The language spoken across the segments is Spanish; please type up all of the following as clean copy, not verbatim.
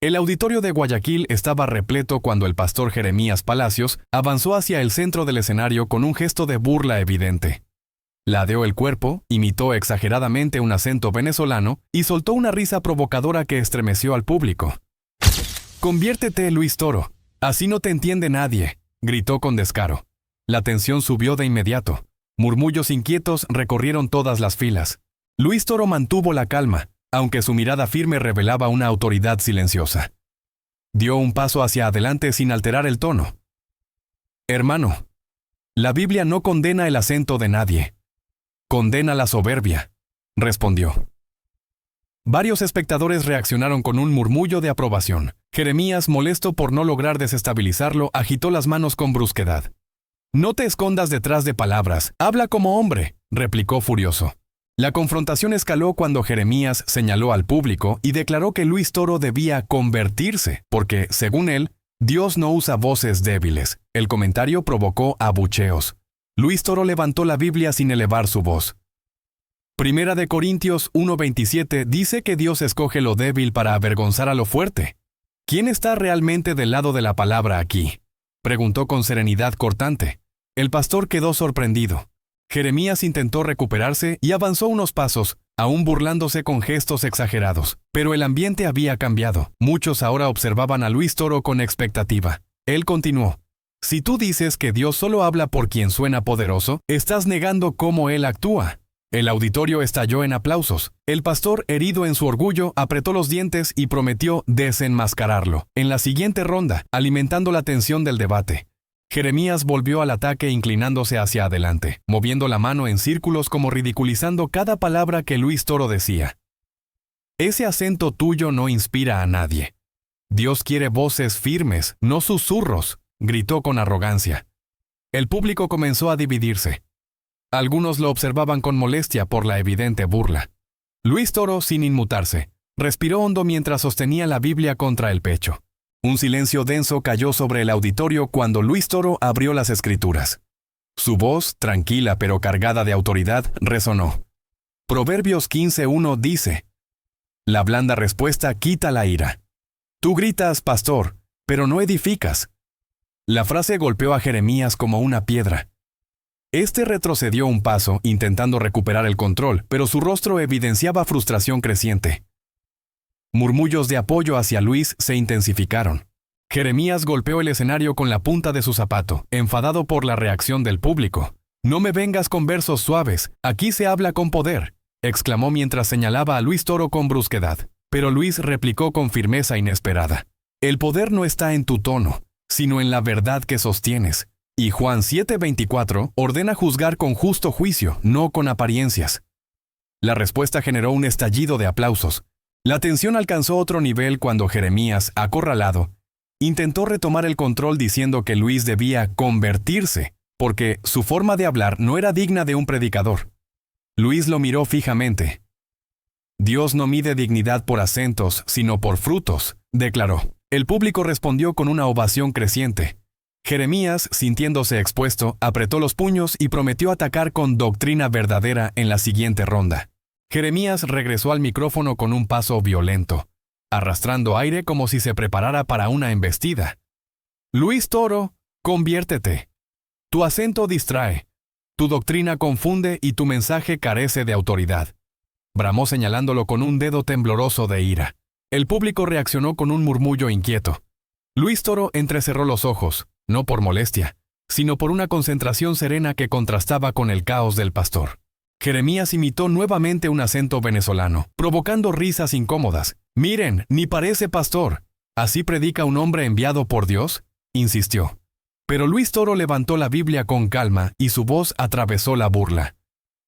El auditorio de Guayaquil estaba repleto cuando el pastor Jeremías Palacios avanzó hacia el centro del escenario con un gesto de burla evidente. Ladeó el cuerpo, imitó exageradamente un acento venezolano y soltó una risa provocadora que estremeció al público. «Conviértete, Luis Toro. Así no te entiende nadie», gritó con descaro. La tensión subió de inmediato. Murmullos inquietos recorrieron todas las filas. Luis Toro mantuvo la calma, aunque su mirada firme revelaba una autoridad silenciosa. Dio un paso hacia adelante sin alterar el tono. «Hermano, la Biblia no condena el acento de nadie. Condena la soberbia», respondió. Varios espectadores reaccionaron con un murmullo de aprobación. Jeremías, molesto por no lograr desestabilizarlo, agitó las manos con brusquedad. «No te escondas detrás de palabras, habla como hombre», replicó furioso. La confrontación escaló cuando Jeremías señaló al público y declaró que Luis Toro debía convertirse, porque, según él, Dios no usa voces débiles. El comentario provocó abucheos. Luis Toro levantó la Biblia sin elevar su voz. Primera de Corintios 1:27 dice que Dios escoge lo débil para avergonzar a lo fuerte. ¿Quién está realmente del lado de la palabra aquí?, preguntó con serenidad cortante. El pastor quedó sorprendido. Jeremías intentó recuperarse y avanzó unos pasos, aún burlándose con gestos exagerados. Pero el ambiente había cambiado. Muchos ahora observaban a Luis Toro con expectativa. Él continuó. «Si tú dices que Dios solo habla por quien suena poderoso, estás negando cómo Él actúa». El auditorio estalló en aplausos. El pastor, herido en su orgullo, apretó los dientes y prometió desenmascararlo. En la siguiente ronda, alimentando la tensión del debate, Jeremías volvió al ataque inclinándose hacia adelante, moviendo la mano en círculos como ridiculizando cada palabra que Luis Toro decía. «Ese acento tuyo no inspira a nadie. Dios quiere voces firmes, no susurros», gritó con arrogancia. El público comenzó a dividirse. Algunos lo observaban con molestia por la evidente burla. Luis Toro, sin inmutarse, respiró hondo mientras sostenía la Biblia contra el pecho. Un silencio denso cayó sobre el auditorio cuando Luis Toro abrió las escrituras. Su voz, tranquila pero cargada de autoridad, resonó. Proverbios 15:1 dice: «La blanda respuesta quita la ira. Tú gritas, pastor, pero no edificas». La frase golpeó a Jeremías como una piedra. Este retrocedió un paso, intentando recuperar el control, pero su rostro evidenciaba frustración creciente. Murmullos de apoyo hacia Luis se intensificaron. Jeremías golpeó el escenario con la punta de su zapato, enfadado por la reacción del público. «No me vengas con versos suaves, aquí se habla con poder», exclamó mientras señalaba a Luis Toro con brusquedad. Pero Luis replicó con firmeza inesperada. «El poder no está en tu tono, sino en la verdad que sostienes. Y Juan 7:24 ordena juzgar con justo juicio, no con apariencias». La respuesta generó un estallido de aplausos. La tensión alcanzó otro nivel cuando Jeremías, acorralado, intentó retomar el control diciendo que Luis debía convertirse, porque su forma de hablar no era digna de un predicador. Luis lo miró fijamente. «Dios no mide dignidad por acentos, sino por frutos», declaró. El público respondió con una ovación creciente. Jeremías, sintiéndose expuesto, apretó los puños y prometió atacar con doctrina verdadera en la siguiente ronda. Jeremías regresó al micrófono con un paso violento, arrastrando aire como si se preparara para una embestida. «Luis Toro, conviértete. Tu acento distrae, tu doctrina confunde y tu mensaje carece de autoridad», bramó señalándolo con un dedo tembloroso de ira. El público reaccionó con un murmullo inquieto. Luis Toro entrecerró los ojos, no por molestia, sino por una concentración serena que contrastaba con el caos del pastor. Jeremías imitó nuevamente un acento venezolano, provocando risas incómodas. «Miren, ni parece pastor. ¿Así predica un hombre enviado por Dios?», insistió. Pero Luis Toro levantó la Biblia con calma y su voz atravesó la burla.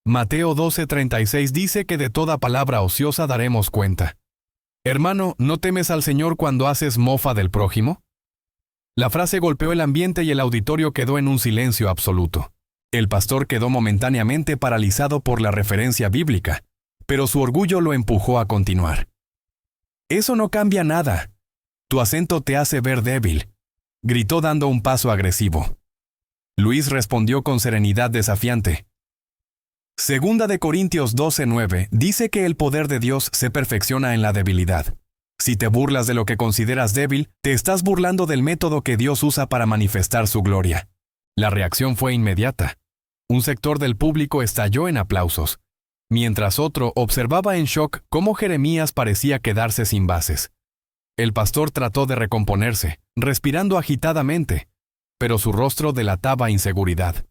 Mateo 12:36 dice que de toda palabra ociosa daremos cuenta. «Hermano, ¿no temes al Señor cuando haces mofa del prójimo?». La frase golpeó el ambiente y el auditorio quedó en un silencio absoluto. El pastor quedó momentáneamente paralizado por la referencia bíblica, pero su orgullo lo empujó a continuar. «Eso no cambia nada. Tu acento te hace ver débil», gritó dando un paso agresivo. Luis respondió con serenidad desafiante. Segunda de Corintios 12:9 dice que el poder de Dios se perfecciona en la debilidad. Si te burlas de lo que consideras débil, te estás burlando del método que Dios usa para manifestar su gloria. La reacción fue inmediata. Un sector del público estalló en aplausos, mientras otro observaba en shock cómo Jeremías parecía quedarse sin bases. El pastor trató de recomponerse, respirando agitadamente, pero su rostro delataba inseguridad.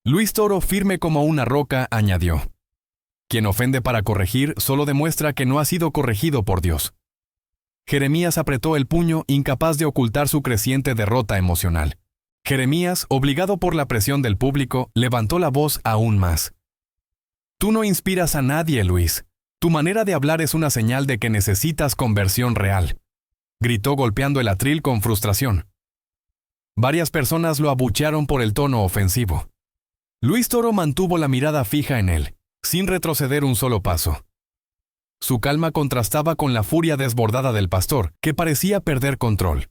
Luis Toro, firme como una roca, añadió: quien ofende para corregir solo demuestra que no ha sido corregido por Dios. Jeremías apretó el puño, incapaz de ocultar su creciente derrota emocional. Jeremías, obligado por la presión del público, levantó la voz aún más. Tú no inspiras a nadie, Luis. Tu manera de hablar es una señal de que necesitas conversión real. Gritó golpeando el atril con frustración. Varias personas lo abuchearon por el tono ofensivo. Luis Toro mantuvo la mirada fija en él, sin retroceder un solo paso. Su calma contrastaba con la furia desbordada del pastor, que parecía perder control.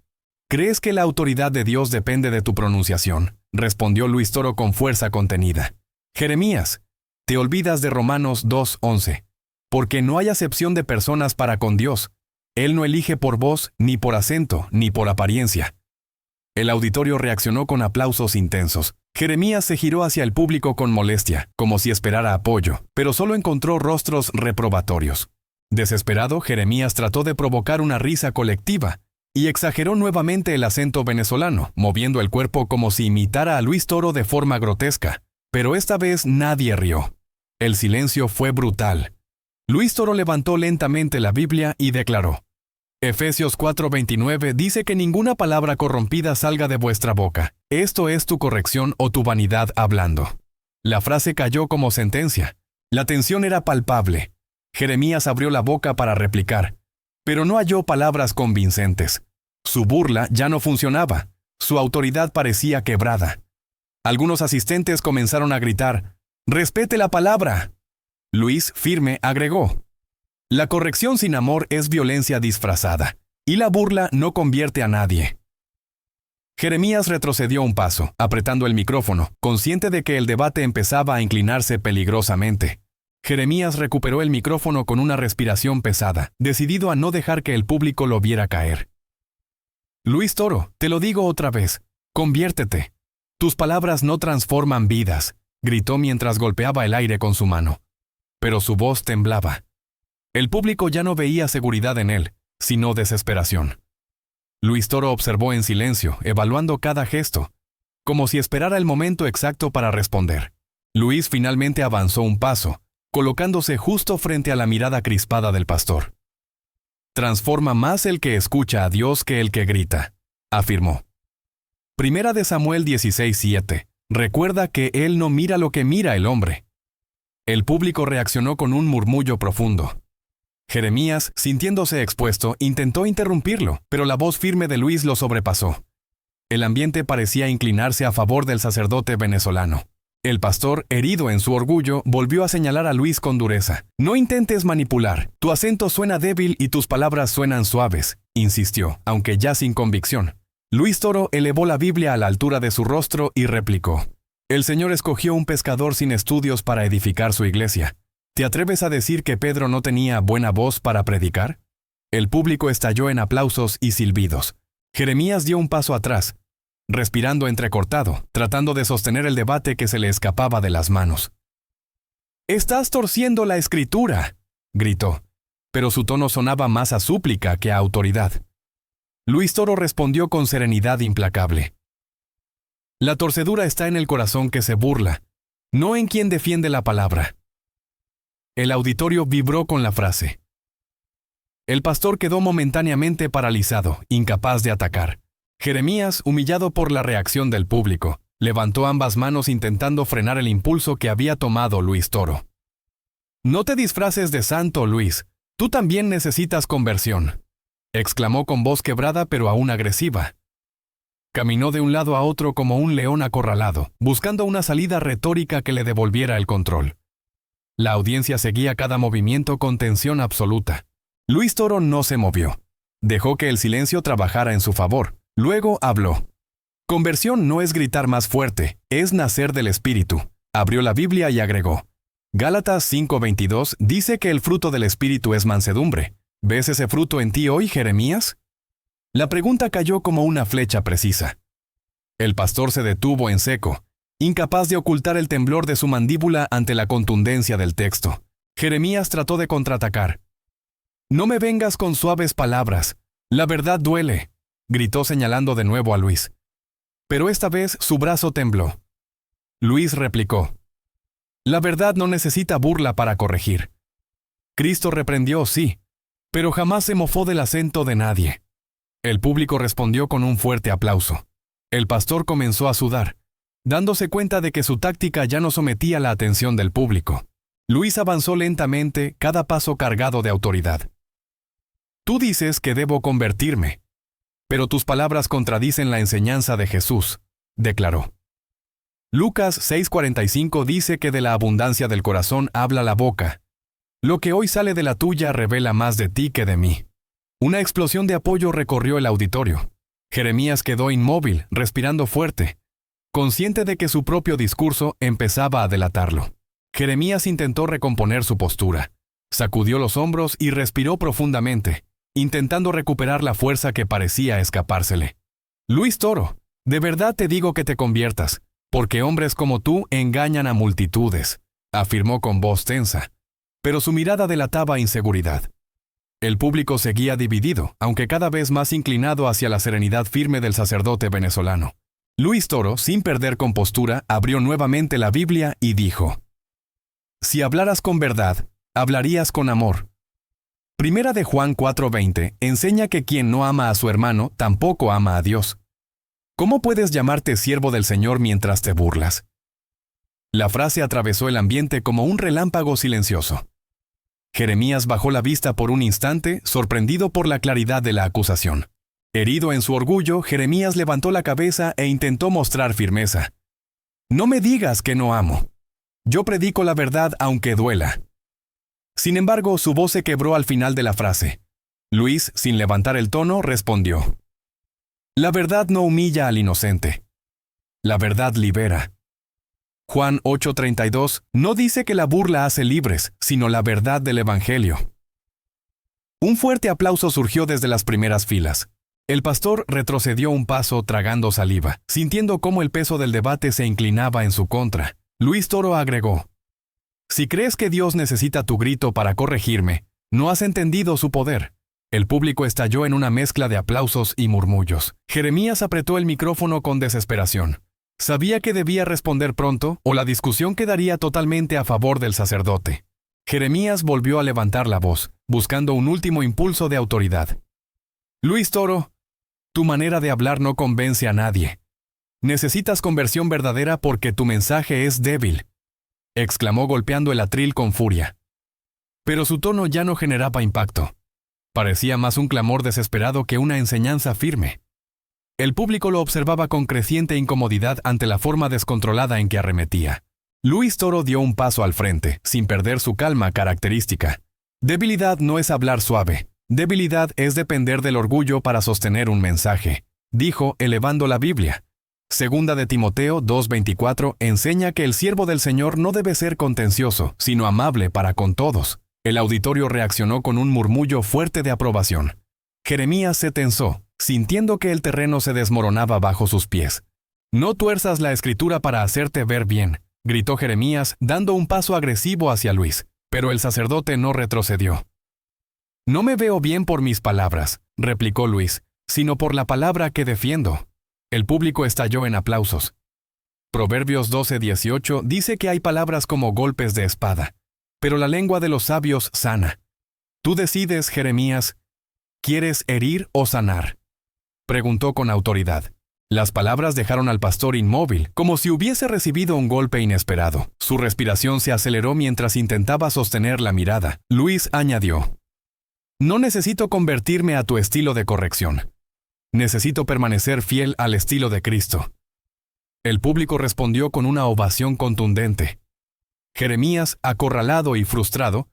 ¿Crees que la autoridad de Dios depende de tu pronunciación?, respondió Luis Toro con fuerza contenida. Jeremías, te olvidas de Romanos 2:11. Porque no hay acepción de personas para con Dios. Él no elige por voz, ni por acento, ni por apariencia. El auditorio reaccionó con aplausos intensos. Jeremías se giró hacia el público con molestia, como si esperara apoyo, pero solo encontró rostros reprobatorios. Desesperado, Jeremías trató de provocar una risa colectiva y exageró nuevamente el acento venezolano, moviendo el cuerpo como si imitara a Luis Toro de forma grotesca. Pero esta vez nadie rió. El silencio fue brutal. Luis Toro levantó lentamente la Biblia y declaró: Efesios 4:29 dice que ninguna palabra corrompida salga de vuestra boca. Esto es tu corrección o tu vanidad hablando. La frase cayó como sentencia. La tensión era palpable. Jeremías abrió la boca para replicar, pero no halló palabras convincentes. Su burla ya no funcionaba. Su autoridad parecía quebrada. Algunos asistentes comenzaron a gritar: ¡respete la palabra! Luis, firme, agregó: la corrección sin amor es violencia disfrazada, y la burla no convierte a nadie. Jeremías retrocedió un paso, apretando el micrófono, consciente de que el debate empezaba a inclinarse peligrosamente. Jeremías recuperó el micrófono con una respiración pesada, decidido a no dejar que el público lo viera caer. Luis Toro, te lo digo otra vez, conviértete. Tus palabras no transforman vidas, gritó mientras golpeaba el aire con su mano. Pero su voz temblaba. El público ya no veía seguridad en él, sino desesperación. Luis Toro observó en silencio, evaluando cada gesto, como si esperara el momento exacto para responder. Luis finalmente avanzó un paso, colocándose justo frente a la mirada crispada del pastor. Transforma más el que escucha a Dios que el que grita, afirmó. Primera de Samuel 16:7. Recuerda que Él no mira lo que mira el hombre. El público reaccionó con un murmullo profundo. Jeremías, sintiéndose expuesto, intentó interrumpirlo, pero la voz firme de Luis lo sobrepasó. El ambiente parecía inclinarse a favor del sacerdote venezolano. El pastor, herido en su orgullo, volvió a señalar a Luis con dureza. No intentes manipular. Tu acento suena débil y tus palabras suenan suaves, insistió, aunque ya sin convicción. Luis Toro elevó la Biblia a la altura de su rostro y replicó: el Señor escogió un pescador sin estudios para edificar su iglesia. ¿Te atreves a decir que Pedro no tenía buena voz para predicar? El público estalló en aplausos y silbidos. Jeremías dio un paso atrás, respirando entrecortado, tratando de sostener el debate que se le escapaba de las manos. «¡Estás torciendo la Escritura!», gritó, pero su tono sonaba más a súplica que a autoridad. Luis Toro respondió con serenidad implacable: la torcedura está en el corazón que se burla, no en quien defiende la palabra. El auditorio vibró con la frase. El pastor quedó momentáneamente paralizado, incapaz de atacar. Jeremías, humillado por la reacción del público, levantó ambas manos intentando frenar el impulso que había tomado Luis Toro. «No te disfraces de santo, Luis. Tú también necesitas conversión», exclamó con voz quebrada pero aún agresiva. Caminó de un lado a otro como un león acorralado, buscando una salida retórica que le devolviera el control. La audiencia seguía cada movimiento con tensión absoluta. Luis Toro no se movió. Dejó que el silencio trabajara en su favor. Luego habló. Conversión no es gritar más fuerte, es nacer del Espíritu. Abrió la Biblia y agregó. Gálatas 5:22 dice que el fruto del Espíritu es mansedumbre, ¿Ves ese fruto en ti hoy, Jeremías? La pregunta cayó como una flecha precisa. El pastor se detuvo en seco, incapaz de ocultar el temblor de su mandíbula ante la contundencia del texto. Jeremías trató de contraatacar. «No me vengas con suaves palabras. La verdad duele», gritó señalando de nuevo a Luis. Pero esta vez su brazo tembló. Luis replicó. «La verdad no necesita burla para corregir. Cristo reprendió, sí, pero jamás se mofó del acento de nadie». El público respondió con un fuerte aplauso. El pastor comenzó a sudar, dándose cuenta de que su táctica ya no sometía la atención del público. Luis avanzó lentamente, cada paso cargado de autoridad. «Tú dices que debo convertirme, pero tus palabras contradicen la enseñanza de Jesús», declaró. Lucas 6:45 dice que de la abundancia del corazón habla la boca. Lo que hoy sale de la tuya revela más de ti que de mí. Una explosión de apoyo recorrió el auditorio. Jeremías quedó inmóvil, respirando fuerte, consciente de que su propio discurso empezaba a delatarlo. Jeremías intentó recomponer su postura. Sacudió los hombros y respiró profundamente, intentando recuperar la fuerza que parecía escapársele. «Luis Toro, de verdad te digo que te conviertas, porque hombres como tú engañan a multitudes», afirmó con voz tensa, pero su mirada delataba inseguridad. El público seguía dividido, aunque cada vez más inclinado hacia la serenidad firme del sacerdote venezolano. Luis Toro, sin perder compostura, abrió nuevamente la Biblia y dijo: «Si hablaras con verdad, hablarías con amor». Primera de Juan 4:20 enseña que quien no ama a su hermano tampoco ama a Dios. ¿Cómo puedes llamarte siervo del Señor mientras te burlas? La frase atravesó el ambiente como un relámpago silencioso. Jeremías bajó la vista por un instante, sorprendido por la claridad de la acusación. Herido en su orgullo, Jeremías levantó la cabeza e intentó mostrar firmeza. «No me digas que no amo. Yo predico la verdad aunque duela». Sin embargo, su voz se quebró al final de la frase. Luis, sin levantar el tono, respondió: «La verdad no humilla al inocente. La verdad libera». Juan 8:32 no dice que la burla hace libres, sino la verdad del Evangelio. Un fuerte aplauso surgió desde las primeras filas. El pastor retrocedió un paso tragando saliva, sintiendo cómo el peso del debate se inclinaba en su contra. Luis Toro agregó: «Si crees que Dios necesita tu grito para corregirme, no has entendido su poder». El público estalló en una mezcla de aplausos y murmullos. Jeremías apretó el micrófono con desesperación. Sabía que debía responder pronto o la discusión quedaría totalmente a favor del sacerdote. Jeremías volvió a levantar la voz, buscando un último impulso de autoridad. «Luis Toro, tu manera de hablar no convence a nadie. Necesitas conversión verdadera porque tu mensaje es débil», exclamó golpeando el atril con furia. Pero su tono ya no generaba impacto. Parecía más un clamor desesperado que una enseñanza firme. El público lo observaba con creciente incomodidad ante la forma descontrolada en que arremetía. Luis Toro dio un paso al frente, sin perder su calma característica. «Debilidad no es hablar suave. Debilidad es depender del orgullo para sostener un mensaje», dijo, elevando la Biblia. Segunda de Timoteo 2:24 enseña que el siervo del Señor no debe ser contencioso, sino amable para con todos. El auditorio reaccionó con un murmullo fuerte de aprobación. Jeremías se tensó, sintiendo que el terreno se desmoronaba bajo sus pies. «No tuerzas la escritura para hacerte ver bien», gritó Jeremías, dando un paso agresivo hacia Luis, pero el sacerdote no retrocedió. «No me veo bien por mis palabras», replicó Luis, «sino por la palabra que defiendo». El público estalló en aplausos. Proverbios 12:18 dice que hay palabras como golpes de espada, pero la lengua de los sabios sana. Tú decides, Jeremías, ¿quieres herir o sanar?, preguntó con autoridad. Las palabras dejaron al pastor inmóvil, como si hubiese recibido un golpe inesperado. Su respiración se aceleró mientras intentaba sostener la mirada. Luis añadió: «No necesito convertirme a tu estilo de corrección. Necesito permanecer fiel al estilo de Cristo». El público respondió con una ovación contundente. Jeremías, acorralado y frustrado,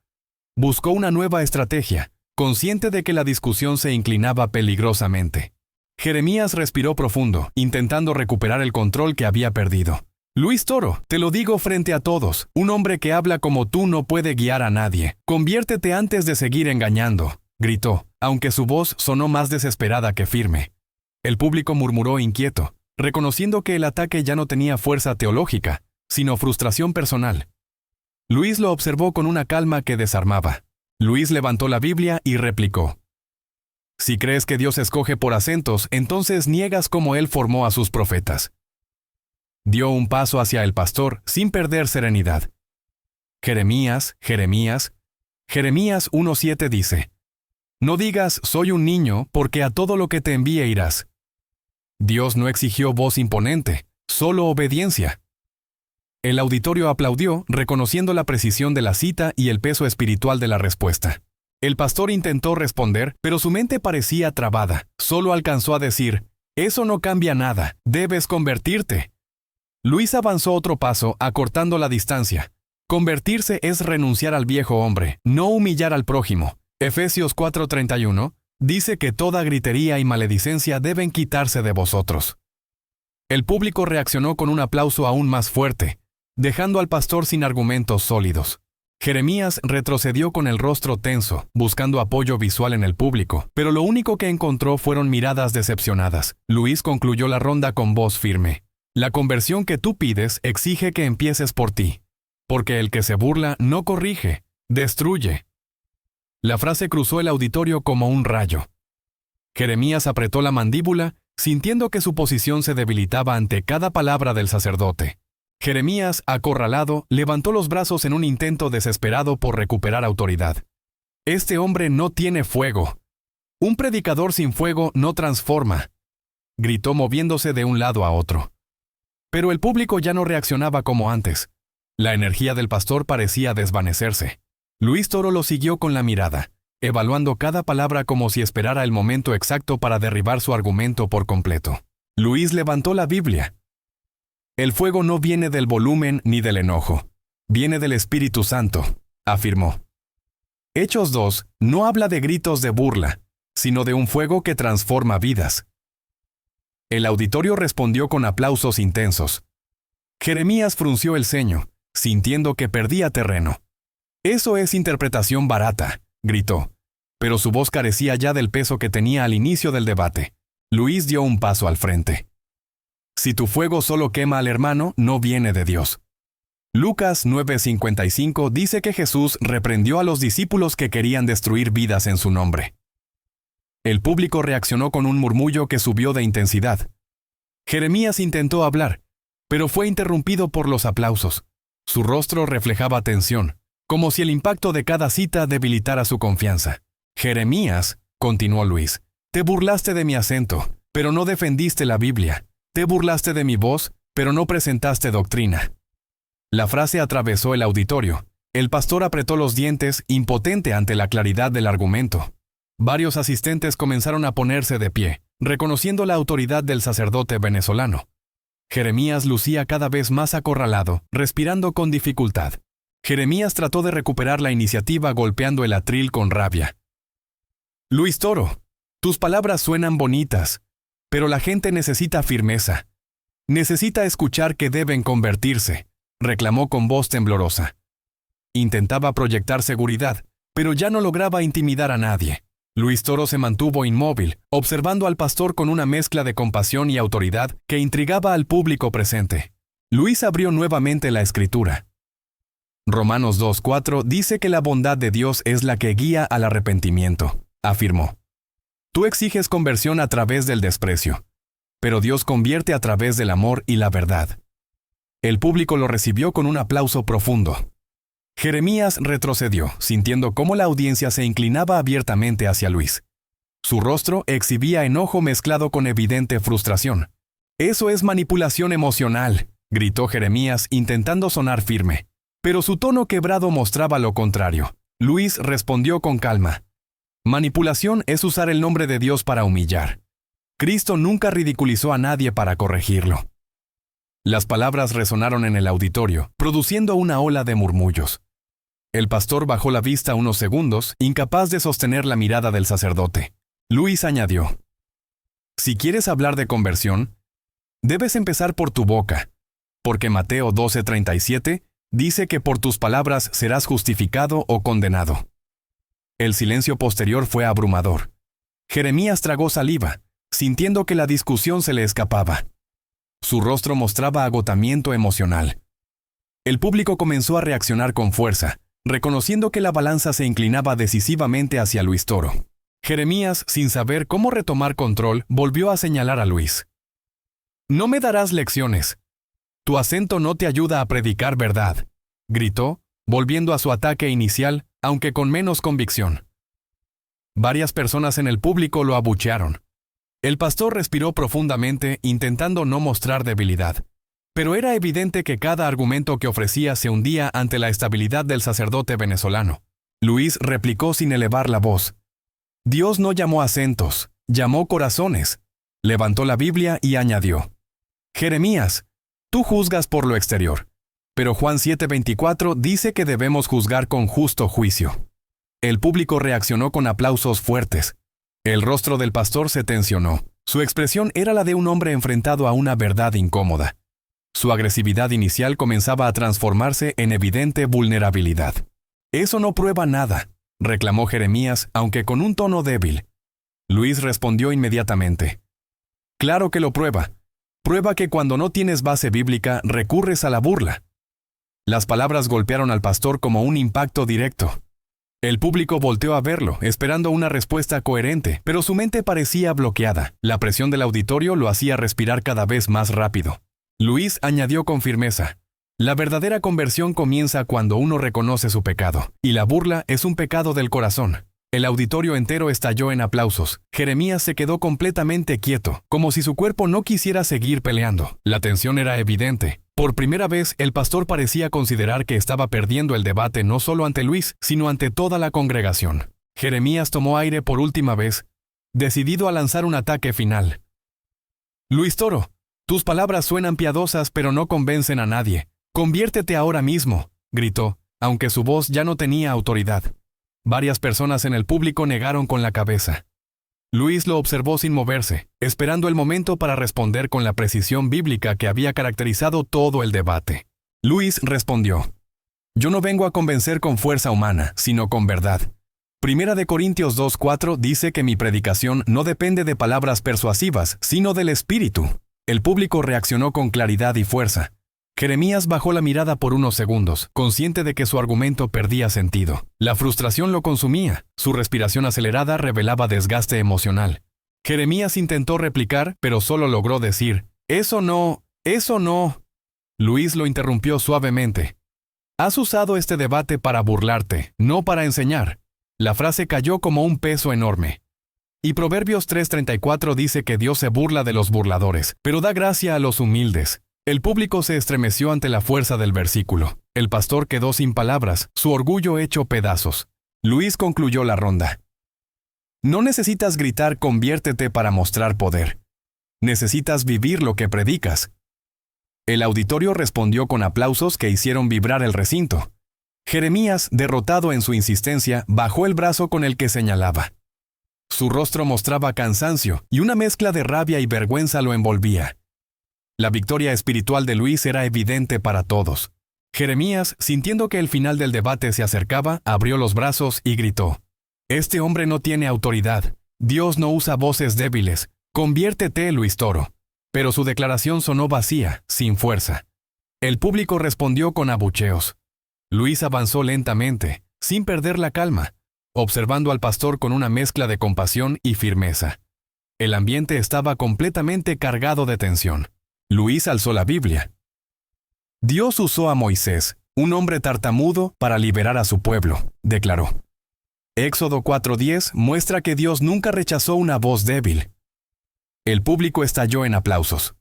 buscó una nueva estrategia, consciente de que la discusión se inclinaba peligrosamente. Jeremías respiró profundo, intentando recuperar el control que había perdido. «Luis Toro, te lo digo frente a todos, un hombre que habla como tú no puede guiar a nadie. Conviértete antes de seguir engañando». gritó, aunque su voz sonó más desesperada que firme. El público murmuró inquieto, reconociendo que el ataque ya no tenía fuerza teológica, sino frustración personal. Luis lo observó con una calma que desarmaba. Luis levantó la Biblia y replicó: Si crees que Dios escoge por acentos, entonces niegas cómo Él formó a sus profetas. Dio un paso hacia el pastor sin perder serenidad. Jeremías 1:7 dice: No digas soy un niño, porque a todo lo que te envíe irás. Dios no exigió voz imponente, solo obediencia. El auditorio aplaudió, reconociendo la precisión de la cita y el peso espiritual de la respuesta. El pastor intentó responder, pero su mente parecía trabada. Solo alcanzó a decir: Eso no cambia nada, debes convertirte. Luis avanzó otro paso, acortando la distancia. Convertirse es renunciar al viejo hombre, no humillar al prójimo. Efesios 4:31 dice que toda gritería y maledicencia deben quitarse de vosotros. El público reaccionó con un aplauso aún más fuerte, dejando al pastor sin argumentos sólidos. Jeremías retrocedió con el rostro tenso, buscando apoyo visual en el público, pero lo único que encontró fueron miradas decepcionadas. Luis concluyó la ronda con voz firme: La conversión que tú pides exige que empieces por ti, porque el que se burla no corrige, destruye. La frase cruzó el auditorio como un rayo. Jeremías apretó la mandíbula, sintiendo que su posición se debilitaba ante cada palabra del sacerdote. Jeremías, acorralado, levantó los brazos en un intento desesperado por recuperar autoridad. Este hombre no tiene fuego. Un predicador sin fuego no transforma, gritó moviéndose de un lado a otro. Pero el público ya no reaccionaba como antes. La energía del pastor parecía desvanecerse. Luis Toro lo siguió con la mirada, evaluando cada palabra como si esperara el momento exacto para derribar su argumento por completo. Luis levantó la Biblia. El fuego no viene del volumen ni del enojo. Viene del Espíritu Santo, afirmó. Hechos 2 no habla de gritos de burla, sino de un fuego que transforma vidas. El auditorio respondió con aplausos intensos. Jeremías frunció el ceño, sintiendo que perdía terreno. Eso es interpretación barata, gritó, pero su voz carecía ya del peso que tenía al inicio del debate. Luis dio un paso al frente. Si tu fuego solo quema al hermano, no viene de Dios. Lucas 9:55 dice que Jesús reprendió a los discípulos que querían destruir vidas en su nombre. El público reaccionó con un murmullo que subió de intensidad. Jeremías intentó hablar, pero fue interrumpido por los aplausos. Su rostro reflejaba tensión, como si el impacto de cada cita debilitara su confianza. Jeremías, continuó Luis, te burlaste de mi acento, pero no defendiste la Biblia. Te burlaste de mi voz, pero no presentaste doctrina. La frase atravesó el auditorio. El pastor apretó los dientes, impotente ante la claridad del argumento. Varios asistentes comenzaron a ponerse de pie, reconociendo la autoridad del sacerdote venezolano. Jeremías lucía cada vez más acorralado, respirando con dificultad. Jeremías trató de recuperar la iniciativa golpeando el atril con rabia. Luis Toro, tus palabras suenan bonitas, pero la gente necesita firmeza. Necesita escuchar que deben convertirse, reclamó con voz temblorosa. Intentaba proyectar seguridad, pero ya no lograba intimidar a nadie. Luis Toro se mantuvo inmóvil, observando al pastor con una mezcla de compasión y autoridad que intrigaba al público presente. Luis abrió nuevamente la escritura. Romanos 2:4 dice que la bondad de Dios es la que guía al arrepentimiento, afirmó. Tú exiges conversión a través del desprecio, pero Dios convierte a través del amor y la verdad. El público lo recibió con un aplauso profundo. Jeremías retrocedió, sintiendo cómo la audiencia se inclinaba abiertamente hacia Luis. Su rostro exhibía enojo mezclado con evidente frustración. «Eso es manipulación emocional», gritó Jeremías intentando sonar firme. Pero su tono quebrado mostraba lo contrario. Luis respondió con calma. Manipulación es usar el nombre de Dios para humillar. Cristo nunca ridiculizó a nadie para corregirlo. Las palabras resonaron en el auditorio, produciendo una ola de murmullos. El pastor bajó la vista unos segundos, incapaz de sostener la mirada del sacerdote. Luis añadió: Si quieres hablar de conversión, debes empezar por tu boca, porque Mateo 12:37 dice que por tus palabras serás justificado o condenado. El silencio posterior fue abrumador. Jeremías tragó saliva, sintiendo que la discusión se le escapaba. Su rostro mostraba agotamiento emocional. El público comenzó a reaccionar con fuerza, reconociendo que la balanza se inclinaba decisivamente hacia Luis Toro. Jeremías, sin saber cómo retomar control, volvió a señalar a Luis. «No me darás lecciones. Tu acento no te ayuda a predicar verdad», gritó, volviendo a su ataque inicial, aunque con menos convicción. Varias personas en el público lo abuchearon. El pastor respiró profundamente, intentando no mostrar debilidad. Pero era evidente que cada argumento que ofrecía se hundía ante la estabilidad del sacerdote venezolano. Luis replicó sin elevar la voz. «Dios no llamó acentos, llamó corazones». Levantó la Biblia y añadió. «Jeremías, tú juzgas por lo exterior, pero Juan 7:24 dice que debemos juzgar con justo juicio». El público reaccionó con aplausos fuertes. El rostro del pastor se tensionó. Su expresión era la de un hombre enfrentado a una verdad incómoda. Su agresividad inicial comenzaba a transformarse en evidente vulnerabilidad. «Eso no prueba nada», reclamó Jeremías, aunque con un tono débil. Luis respondió inmediatamente. «Claro que lo prueba. Prueba que cuando no tienes base bíblica recurres a la burla». Las palabras golpearon al pastor como un impacto directo. El público volteó a verlo, esperando una respuesta coherente, pero su mente parecía bloqueada. La presión del auditorio lo hacía respirar cada vez más rápido. Luis añadió con firmeza. La verdadera conversión comienza cuando uno reconoce su pecado, y la burla es un pecado del corazón. El auditorio entero estalló en aplausos. Jeremías se quedó completamente quieto, como si su cuerpo no quisiera seguir peleando. La tensión era evidente. Por primera vez, el pastor parecía considerar que estaba perdiendo el debate no solo ante Luis, sino ante toda la congregación. Jeremías tomó aire por última vez, decidido a lanzar un ataque final. «Luis Toro, tus palabras suenan piadosas pero no convencen a nadie. Conviértete ahora mismo», gritó, aunque su voz ya no tenía autoridad. Varias personas en el público negaron con la cabeza. Luis lo observó sin moverse, esperando el momento para responder con la precisión bíblica que había caracterizado todo el debate. Luis respondió: «Yo no vengo a convencer con fuerza humana, sino con verdad. Primera de Corintios 2:4 dice que mi predicación no depende de palabras persuasivas, sino del Espíritu». El público reaccionó con claridad y fuerza. Jeremías bajó la mirada por unos segundos, consciente de que su argumento perdía sentido. La frustración lo consumía. Su respiración acelerada revelaba desgaste emocional. Jeremías intentó replicar, pero solo logró decir: «Eso no, eso no». Luis lo interrumpió suavemente. «Has usado este debate para burlarte, no para enseñar». La frase cayó como un peso enorme. Y Proverbios 3:34 dice que Dios se burla de los burladores, pero da gracia a los humildes. El público se estremeció ante la fuerza del versículo. El pastor quedó sin palabras, su orgullo hecho pedazos. Luis concluyó la ronda. «No necesitas gritar conviértete para mostrar poder. Necesitas vivir lo que predicas». El auditorio respondió con aplausos que hicieron vibrar el recinto. Jeremías, derrotado en su insistencia, bajó el brazo con el que señalaba. Su rostro mostraba cansancio y una mezcla de rabia y vergüenza lo envolvía. La victoria espiritual de Luis era evidente para todos. Jeremías, sintiendo que el final del debate se acercaba, abrió los brazos y gritó: «Este hombre no tiene autoridad. Dios no usa voces débiles. Conviértete, Luis Toro». Pero su declaración sonó vacía, sin fuerza. El público respondió con abucheos. Luis avanzó lentamente, sin perder la calma, observando al pastor con una mezcla de compasión y firmeza. El ambiente estaba completamente cargado de tensión. Luis alzó la Biblia. «Dios usó a Moisés, un hombre tartamudo, para liberar a su pueblo», declaró. Éxodo 4:10 muestra que Dios nunca rechazó una voz débil. El público estalló en aplausos.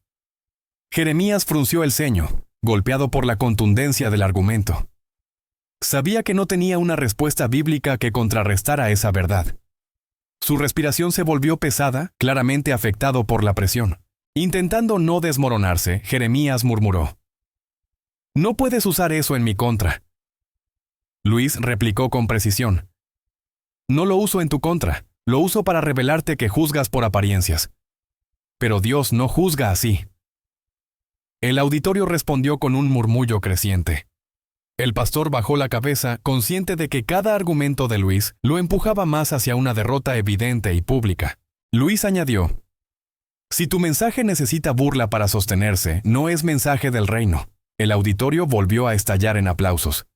Jeremías frunció el ceño, golpeado por la contundencia del argumento. Sabía que no tenía una respuesta bíblica que contrarrestara esa verdad. Su respiración se volvió pesada, claramente afectado por la presión. Intentando no desmoronarse, Jeremías murmuró: «No puedes usar eso en mi contra». Luis replicó con precisión: «No lo uso en tu contra, lo uso para revelarte que juzgas por apariencias. Pero Dios no juzga así». El auditorio respondió con un murmullo creciente. El pastor bajó la cabeza, consciente de que cada argumento de Luis lo empujaba más hacia una derrota evidente y pública. Luis añadió: «Si tu mensaje necesita burla para sostenerse, no es mensaje del reino». El auditorio volvió a estallar en aplausos.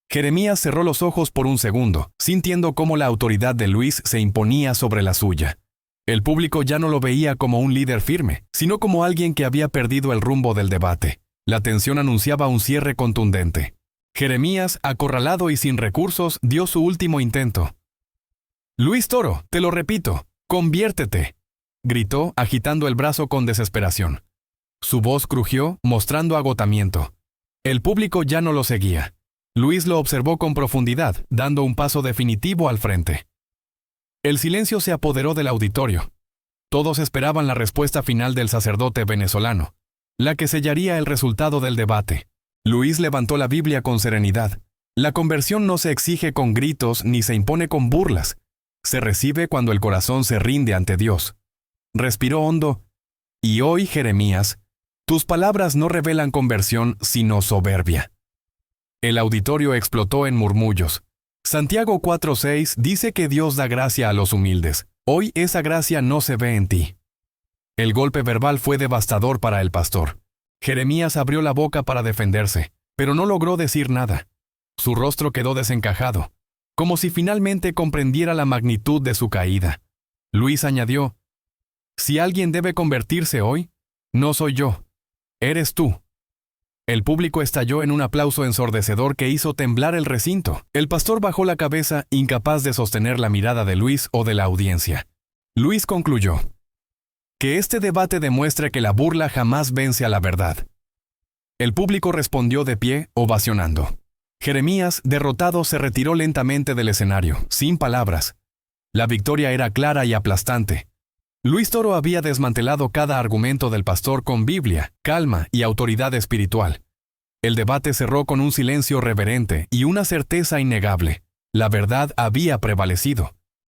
Jeremías cerró los ojos por un segundo, sintiendo cómo la autoridad de Luis se imponía sobre la suya. El público ya no lo veía como un líder firme, sino como alguien que había perdido el rumbo del debate. La tensión anunciaba un cierre contundente. Jeremías, acorralado y sin recursos, dio su último intento. «Luis Toro, te lo repito, conviértete», gritó, agitando el brazo con desesperación. Su voz crujió, mostrando agotamiento. El público ya no lo seguía. Luis lo observó con profundidad, dando un paso definitivo al frente. El silencio se apoderó del auditorio. Todos esperaban la respuesta final del sacerdote venezolano, la que sellaría el resultado del debate. Luis levantó la Biblia con serenidad. La conversión no se exige con gritos ni se impone con burlas. Se recibe cuando el corazón se rinde ante Dios. Respiró hondo. «Y hoy, Jeremías, tus palabras no revelan conversión, sino soberbia». El auditorio explotó en murmullos. Santiago 4:6 dice que Dios da gracia a los humildes. Hoy esa gracia no se ve en ti. El golpe verbal fue devastador para el pastor. Jeremías abrió la boca para defenderse, pero no logró decir nada. Su rostro quedó desencajado, como si finalmente comprendiera la magnitud de su caída. Luis añadió: «Si alguien debe convertirse hoy, no soy yo. Eres tú». El público estalló en un aplauso ensordecedor que hizo temblar el recinto. El pastor bajó la cabeza, incapaz de sostener la mirada de Luis o de la audiencia. Luis concluyó: «Que este debate demuestre que la burla jamás vence a la verdad». El público respondió de pie, ovacionando. Jeremías, derrotado, se retiró lentamente del escenario, sin palabras. La victoria era clara y aplastante. Luis Toro había desmantelado cada argumento del pastor con Biblia, calma y autoridad espiritual. El debate cerró con un silencio reverente y una certeza innegable. La verdad había prevalecido.